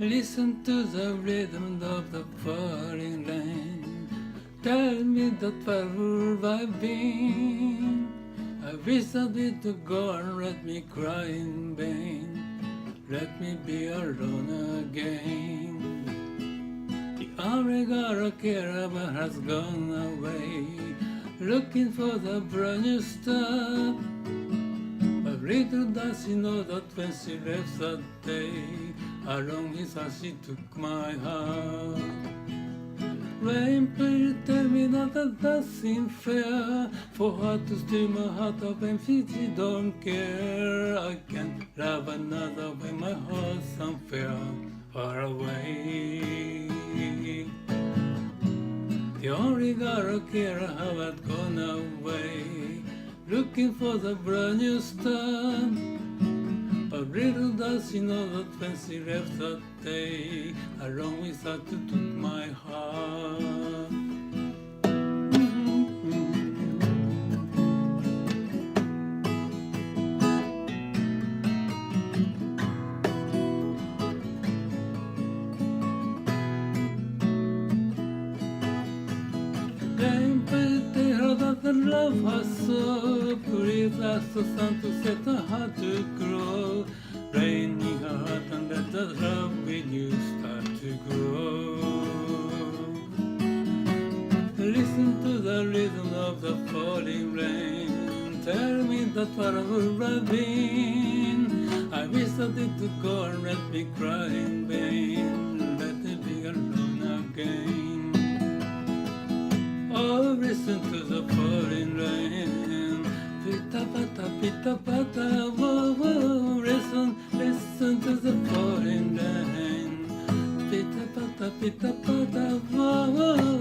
Listen to the rhythm of the falling rain. Tell me that where have I been? I wish I didn't go and let me cry in vain. Let me be alone again. The Oregano caravan has gone away, looking for the brand new stuff. But little does she know that when she left that day, along with her she took my heart. Rain, please tell me that that doesn't fair for her to steal my heart up and she don't care. I can't love another when my heart's unfair, far away. The only girl I care how had gone away, looking for the brand new stuff. But little does she know that when she left that day, along with her to took my heart. Then tell her that the love has so please ask the sun to set her heart to grow. Rain in her heart and let the love in you start to grow. Listen to the rhythm of the falling rain. Tell me that where have I been? I wish I didn't go and let me cry in vain. Let me be alone again. Oh, listen to the falling rain. Pita pata, whoa, whoa. Listen to the falling rain. Pita pata, whoa, whoa.